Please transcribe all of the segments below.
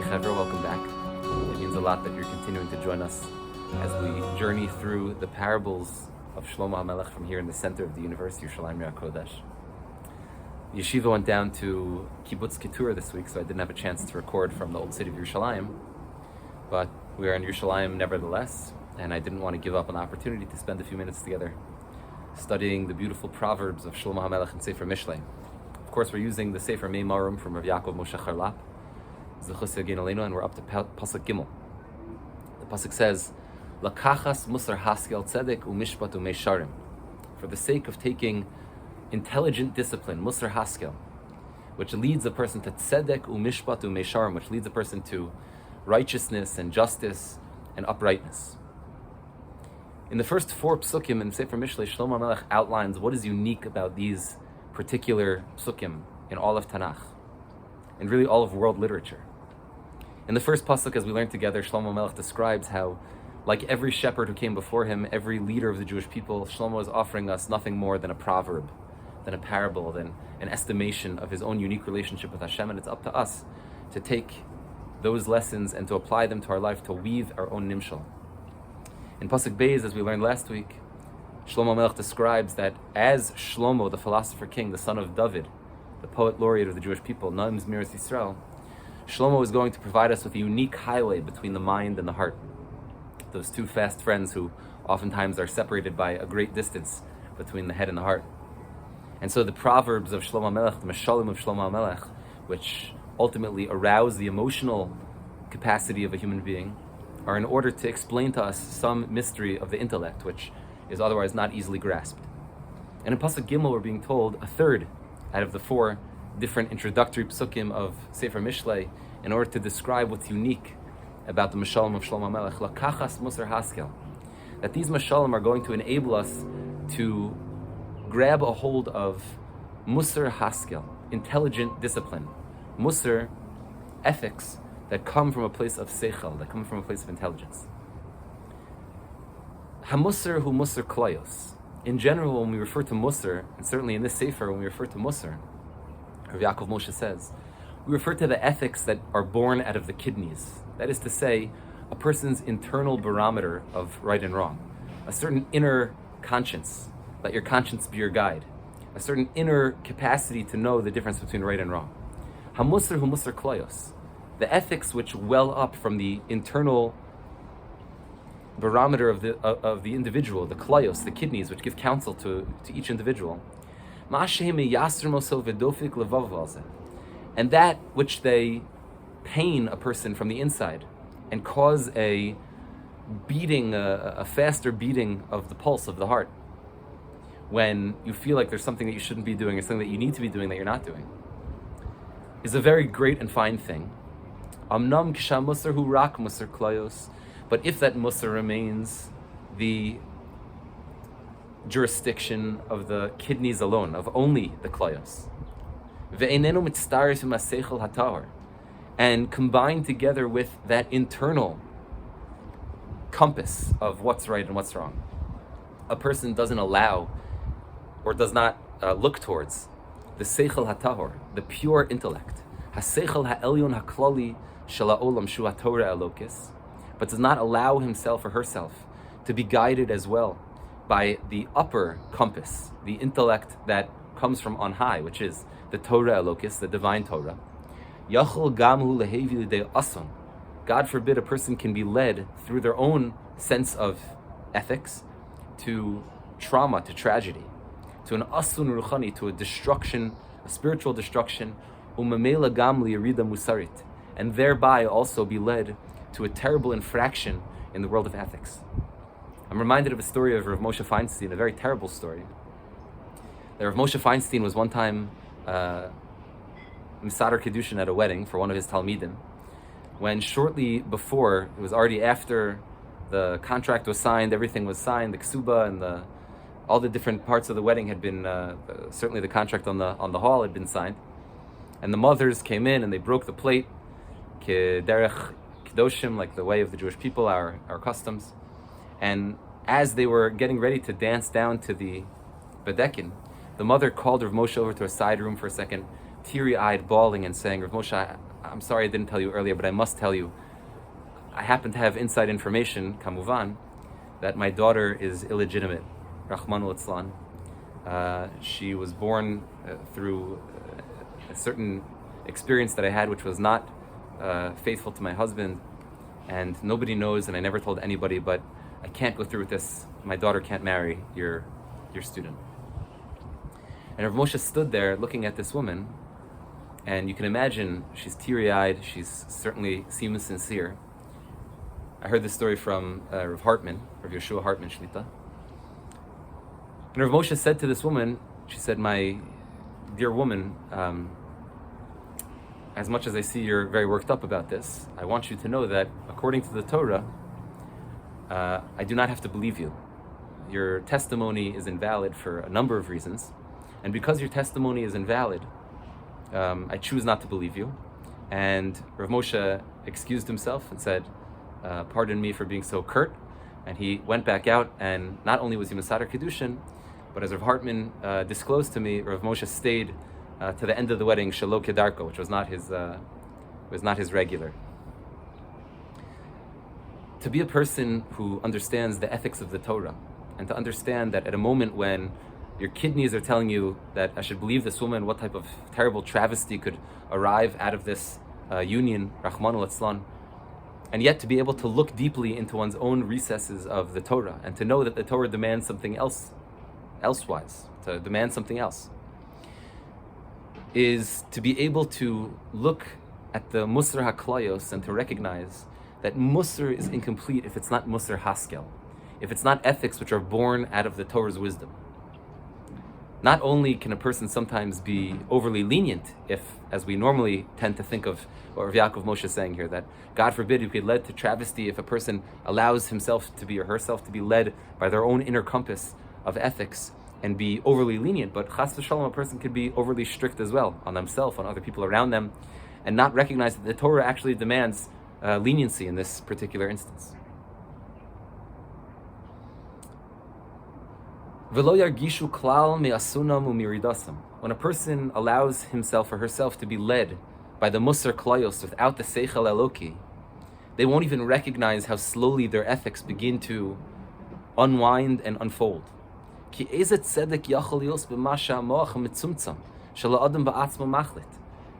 Chevra, welcome back. It means a lot that you're continuing to join us as we journey through the parables of Shlomo HaMelech from here in the center of the universe, Yerushalayim Kodesh. Yeshiva went down to Kibbutz Keturah this week, so I didn't have a chance to record from the old city of Yerushalayim, but we are in Yerushalayim nevertheless, and I didn't want to give up an opportunity to spend a few minutes together studying the beautiful Proverbs of Shlomo HaMelech and Sefer Mishlei. Of course, we're using the Sefer Mishlei from Rav Yaakov Moshe Charlap, and we're up to Pasuk Gimel. The Pasuk says, Lakachas musar haskel tzedek umishpat umesharim. For the sake of taking intelligent discipline, musar haskel, which leads a person to tzedek umishpat umesharim, which leads a person to righteousness and justice and uprightness. In the first four psukim in Sefer Mishlei, Shlomo HaMelech outlines what is unique about these particular psukim in all of Tanakh, and really all of world literature. In the first pasuk, as we learned together, Shlomo HaMelech describes how, like every shepherd who came before him, every leader of the Jewish people, Shlomo is offering us nothing more than a proverb, than a parable, than an estimation of his own unique relationship with Hashem, and it's up to us to take those lessons and to apply them to our life, to weave our own nimshal. In pasuk Beis, as we learned last week, Shlomo HaMelech describes that as Shlomo, the philosopher king, the son of David, the poet laureate of the Jewish people, Naim Zmiris Yisrael, Shlomo is going to provide us with a unique highway between the mind and the heart. Those two fast friends who oftentimes are separated by a great distance between the head and the heart. And so the Proverbs of Shlomo HaMelech, the Mashalim of Shlomo HaMelech, which ultimately arouse the emotional capacity of a human being, are in order to explain to us some mystery of the intellect, which is otherwise not easily grasped. And in Pasuk Gimel, we're being told a third out of the four different introductory psukim of Sefer Mishlei in order to describe what's unique about the Mashalim of Shlomo HaMelech, Lakachas musar haskel, that these Mashalim are going to enable us to grab a hold of musar haskel, intelligent discipline, musar, ethics that come from a place of seichel, that come from a place of intelligence. Hamusar hu musar klayos. In general, when we refer to musar, and certainly in this sefer, when we refer to musar, Rav Yaakov Moshe says, we refer to the ethics that are born out of the kidneys. That is to say, a person's internal barometer of right and wrong, a certain inner conscience. Let your conscience be your guide. A certain inner capacity to know the difference between right and wrong. Hamusar hu musar klayos. The ethics which well up from the internal barometer of the individual, the klayos, the kidneys, which give counsel to each individual. And that which they pain a person from the inside and cause a beating, a faster beating of the pulse of the heart, when you feel like there's something that you shouldn't be doing or something that you need to be doing that you're not doing, is a very great and fine thing. Amnam kisha musar hu rak musar klayos. But if that musar remains the jurisdiction of the kidneys alone, of only the klayos, ve'enenu mitztaris v'maseichel hatahor, and combined together with that internal compass of what's right and what's wrong, a person doesn't allow or does not look towards the seichel hatahor, the pure intellect, haseichel ha'elyon haklali shel ha'olam shu haTorah elokis, but does not allow himself or herself to be guided as well by the upper compass, the intellect that comes from on high, which is the Torah elokis, the divine Torah. Yachol gamhu lehevi l'dei ason. God forbid a person can be led through their own sense of ethics to trauma, to tragedy, to an asun ruchani, to a destruction, a spiritual destruction, umamela gam liyarida musarit, and thereby also be led to a terrible infraction in the world of ethics. I'm reminded of a story of Rav Moshe Feinstein, a very terrible story. Rav Moshe Feinstein was one time Misadar Kedushin at a wedding for one of his Talmidim, when shortly before, it was already after the contract was signed, everything was signed, the ksuba and all the different parts of the wedding had been, certainly the contract on the hall had been signed, and the mothers came in and they broke the plate, kederech kedoshim, like the way of the Jewish people, our customs. And as they were getting ready to dance down to the Bedekin, the mother called Rav Moshe over to a side room for a second teary-eyed, bawling and saying, Rav Moshe, I'm sorry I didn't tell you earlier, but I must tell you, I happen to have inside information, kamuvan, that my daughter is illegitimate, Rahmanu Litzlan. She was born through a certain experience that I had, which was not faithful to my husband, and nobody knows, and I never told anybody, but I can't go through with this. My daughter can't marry your student. And Rav Moshe stood there looking at this woman, and you can imagine she's teary-eyed, she's certainly seems sincere. I heard this story from Rav Hartman, Rav Yeshua Hartman Shlita. And Rav Moshe said to this woman, she said, my dear woman, as much as I see you're very worked up about this, I want you to know that according to the Torah, I do not have to believe you. Your testimony is invalid for a number of reasons. And because your testimony is invalid, I choose not to believe you. And Rav Moshe excused himself and said, pardon me for being so curt. And he went back out, and not only was he Masadar Kedushin, but as Rav Hartman disclosed to me, Rav Moshe stayed to the end of the wedding, Shelo Kedarko, which was not his regular. To be a person who understands the ethics of the Torah, and to understand that at a moment when your kidneys are telling you that I should believe this woman, what type of terrible travesty could arrive out of this union, Rahmanu Litzlan, and yet to be able to look deeply into one's own recesses of the Torah, and to know that the Torah demands something elsewise, to demand something else, is to be able to look at the Musar HaKlayos and to recognize that Musar is incomplete if it's not Musar Haskel, if it's not ethics which are born out of the Torah's wisdom. Not only can a person sometimes be overly lenient if, as we normally tend to think of what Rav Yaakov Moshe is saying here, that God forbid you could lead to travesty if a person allows himself to be or herself to be led by their own inner compass of ethics and be overly lenient, but chas v'shalom, a person could be overly strict as well on themselves, on other people around them, and not recognize that the Torah actually demands leniency in this particular instance. When a person allows himself or herself to be led by the Musar Klayos without the Seichel Eloki, they won't even recognize how slowly their ethics begin to unwind and unfold.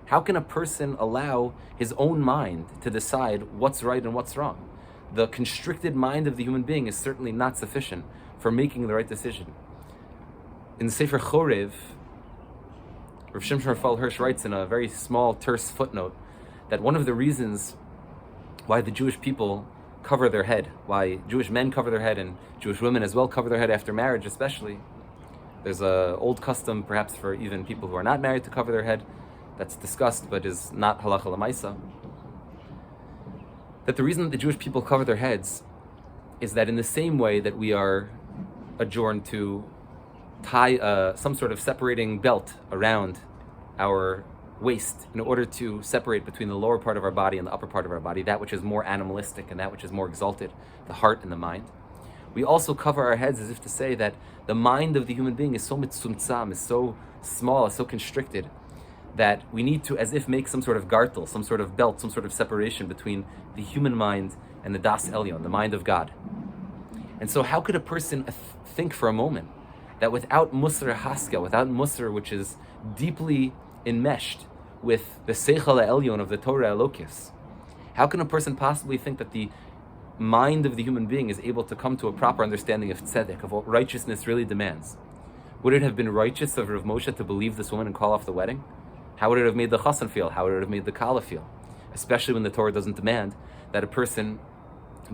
How can a person allow his own mind to decide what's right and what's wrong? The constricted mind of the human being is certainly not sufficient for making the right decision. In the Sefer Chorev, Rav Shimshon Raphael Hirsch writes in a very small, terse footnote that one of the reasons why the Jewish people cover their head, why Jewish men cover their head and Jewish women as well cover their head after marriage especially, there's an old custom perhaps for even people who are not married to cover their head that's discussed but is not halacha l'maisa, that the reason that the Jewish people cover their heads is that in the same way that we are adjourned to tie some sort of separating belt around our waist in order to separate between the lower part of our body and the upper part of our body, that which is more animalistic and that which is more exalted, the heart and the mind. We also cover our heads as if to say that the mind of the human being is so mitzumtzam, is so small, is so constricted, that we need to as if make some sort of gartel, some sort of belt, some sort of separation between the human mind and the Das Elyon, the mind of God. And so how could a person think for a moment that without Musar Haskel, without Musar which is deeply enmeshed with the Seichel Elyon of the Torah Elokis, how can a person possibly think that the mind of the human being is able to come to a proper understanding of tzedek, of what righteousness really demands? Would it have been righteous of Rav Moshe to believe this woman and call off the wedding? How would it have made the chassan feel? How would it have made the kala feel? Especially when the Torah doesn't demand that a person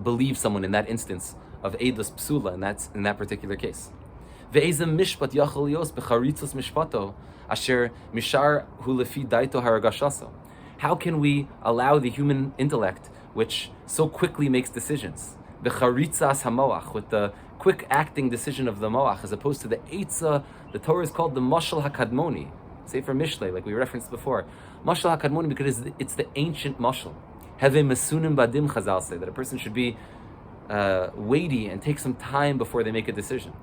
believe someone in that instance of Eidos Psula in that particular case. Ve'ezem mishpat yachol yos b'charitzos mishpato asher mishar hu lefi daito haragashaso. How can we allow the human intellect, which so quickly makes decisions, b'charitzas hamoach, with the quick acting decision of the moach, as opposed to the eitzah, the Torah is called the mashal hakadmoni, Sefer Mishlei, like we referenced before. Mashal hakadmoni because it's the ancient mashal. Have a mesunim badim, Chazal say, that a person should be weighty and take some time before they make a decision.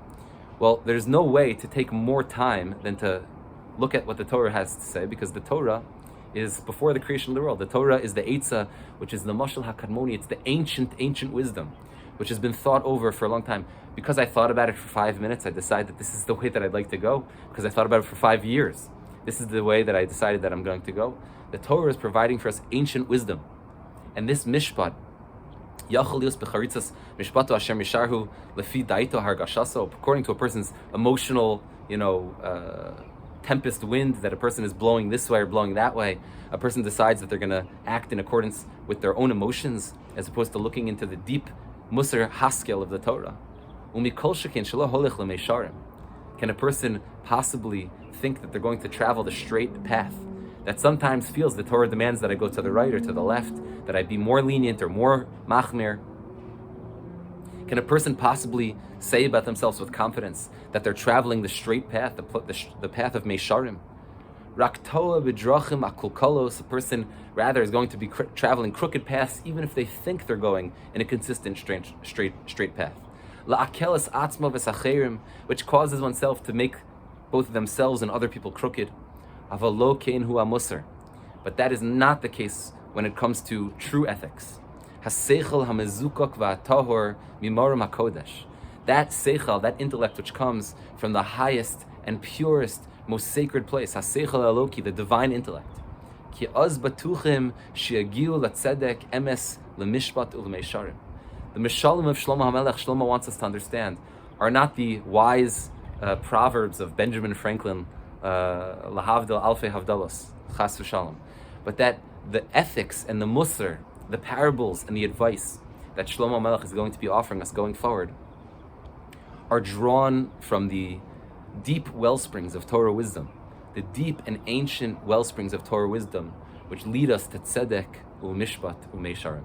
Well, there's no way to take more time than to look at what the Torah has to say, because the Torah is before the creation of the world. The Torah is the Eitzah, which is the Mashal HaKadmoni. It's the ancient wisdom, which has been thought over for a long time. Because I thought about it for 5 minutes, I decided that this is the way that I'd like to go. Because I thought about it for 5 years, this is the way that I decided that I'm going to go. The Torah is providing for us ancient wisdom. And this mishpat, according to a person's emotional, tempest wind, that a person is blowing this way or blowing that way, a person decides that they're going to act in accordance with their own emotions, as opposed to looking into the deep musar haskel of the Torah. Can a person possibly think that they're going to travel the straight path that sometimes feels the Torah demands that I go to the right or to the left, that I be more lenient or more machmir? Can a person possibly say about themselves with confidence that they're traveling the straight path, the path of Meisharim? Raktoa b'drachim akulkalos, a person rather is going to be traveling crooked paths, even if they think they're going in a consistent straight path. La'akelas atzma v'sacherim, which causes oneself to make both themselves and other people crooked. Avalo kein hu amusar, but that is not the case when it comes to true ethics. Haseichel hamezukok va'tahor mimarim hakodesh. That seichel, that intellect which comes from the highest and purest, most sacred place, haseichel aloki, the divine intellect. Ki az batuchim she'agiu latzedek emes lemishpat u'lemeisharim. The Mishalim of Shlomo HaMelech, Shlomo wants us to understand, are not the wise proverbs of Benjamin Franklin, Lahavdil Alfei Havdalos, Chas v'Shalom, but that the ethics and the musar, the parables and the advice that Shlomo HaMelech is going to be offering us going forward are drawn from the deep wellsprings of Torah wisdom, the deep and ancient wellsprings of Torah wisdom, which lead us to tzedek u'mishpat u'meisharim.